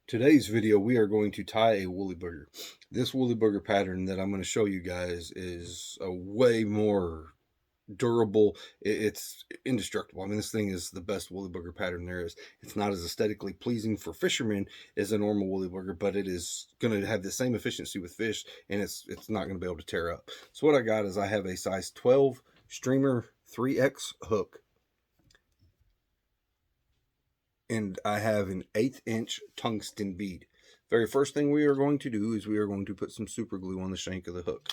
Today's video, we are going to tie a woolly booger. This woolly booger pattern that I'm going to show you guys is a way more durable. It's indestructible. I mean, this thing is the best woolly booger pattern there is. It's not as aesthetically pleasing for fishermen as a normal woolly booger, but it is going to have the same efficiency with fish, and it's not going to be able to tear up. So what I got is I have a size 12 streamer 3X hook, and I have an 1/8 inch tungsten bead. Very first thing we are going to do is we are going to put some super glue on the shank of the hook.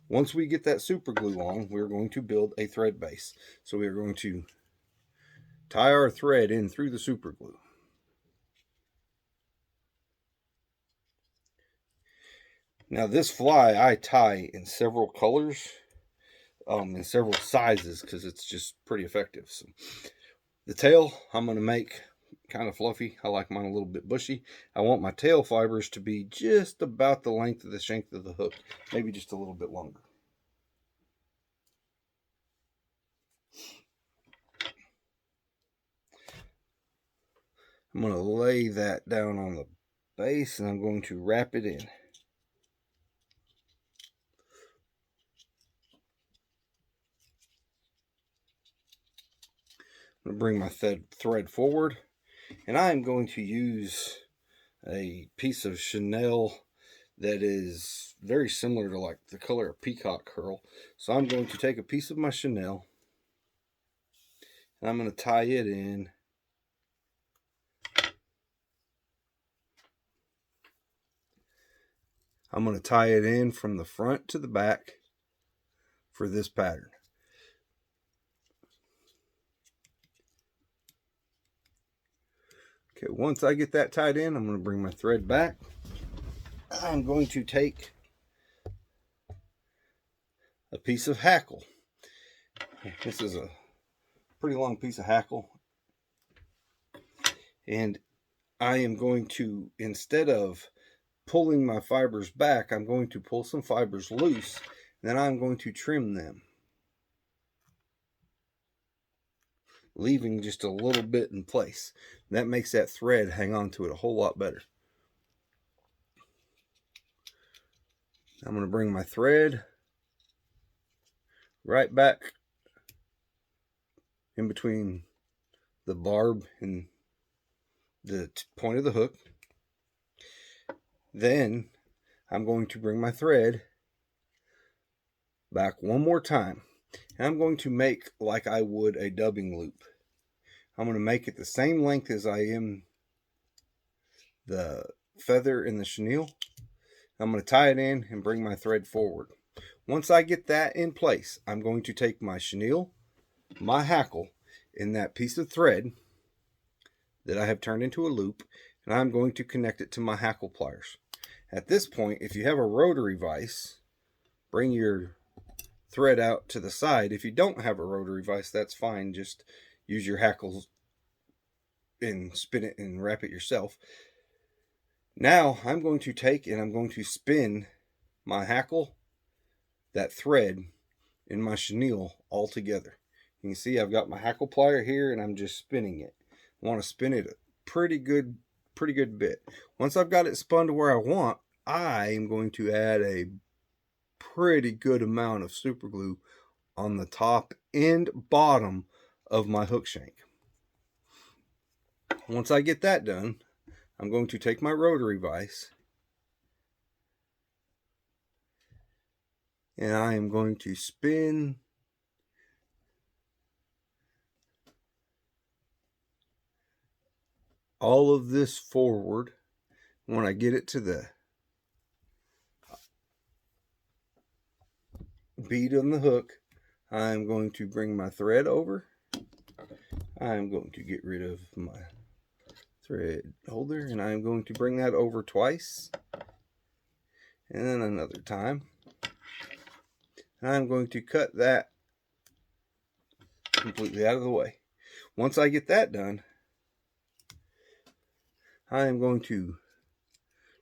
Once we get that super glue on, we're going to build a thread base. So we are going to tie our thread in through the super glue. Now this fly I tie in several colors, in several sizes, because it's just pretty effective. So the tail I'm going to make kind of fluffy. I like mine a little bit bushy. I want my tail fibers to be just about the length of the shank of the hook, maybe just a little bit longer. I'm going to lay that down on the base, and I'm going to wrap it in. I'm going to bring my thread forward, and I'm going to use a piece of chenille that is very similar to like the color of peacock curl. So I'm going to take a piece of my chenille, and I'm going to tie it in from the front to the back for this pattern. Okay, once I get that tied in, I'm going to bring my thread back. I'm going to take a piece of hackle. This is a pretty long piece of hackle. And I am going to, instead of pulling my fibers back, I'm going to pull some fibers loose. Then I'm going to trim them, leaving just a little bit in place. That makes that thread hang on to it a whole lot better. I'm going to bring my thread right back in between the barb and the point of the hook. Then I'm going to bring my thread back one more time. And I'm going to make like I would a dubbing loop. I'm going to make it the same length as I am the feather in the chenille. I'm going to tie it in and bring my thread forward. Once I get that in place, I'm going to take my chenille, my hackle, and that piece of thread that I have turned into a loop, and I'm going to connect it to my hackle pliers. At this point, if you have a rotary vise, bring your thread out to the side. If you don't have a rotary vise, that's fine. Just use your hackles and spin it and wrap it yourself. Now I'm going to take and I'm going to spin my hackle, that thread, and my chenille all together. You can see I've got my hackle plier here and I'm just spinning it. I want to spin it a pretty good bit. Once I've got it spun to where I want, I am going to add a pretty good amount of super glue on the top and bottom of my hook shank. Once I get that done, I'm going to take my rotary vise and I am going to spin all of this forward. When I get it to the bead on the hook, I'm going to bring my thread over. I'm going to get rid of my thread holder, and I'm going to bring that over twice, and then another time. And I'm going to cut that completely out of the way. Once I get that done, I am going to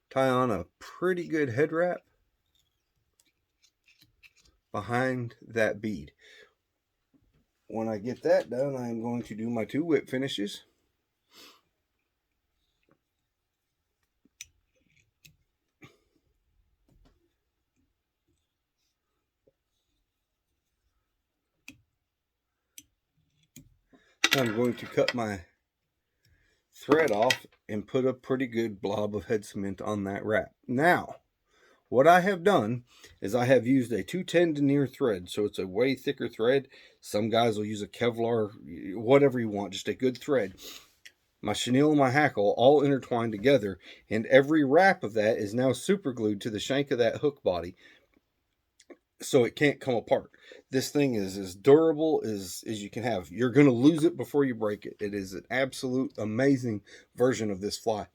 tie on a pretty good head wrap behind that bead. When I get that done, I'm going to do my 2 whip finishes. I'm going to cut my thread off and put a pretty good blob of head cement on that wrap. Now, what I have done is I have used a 210 denier thread, so it's a way thicker thread. Some guys will use a Kevlar, whatever you want, just a good thread. My chenille and my hackle all intertwined together, and every wrap of that is now super glued to the shank of that hook body, so it can't come apart. This thing is as durable as you can have. You're going to lose it before you break it. It is an absolute amazing version of this fly.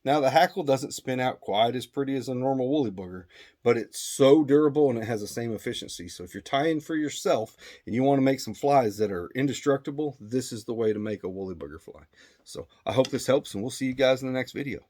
Now, the hackle doesn't spin out quite as pretty as a normal woolly booger, but it's so durable and it has the same efficiency. So if you're tying for yourself and you want to make some flies that are indestructible, this is the way to make a woolly booger fly. So I hope this helps, and we'll see you guys in the next video.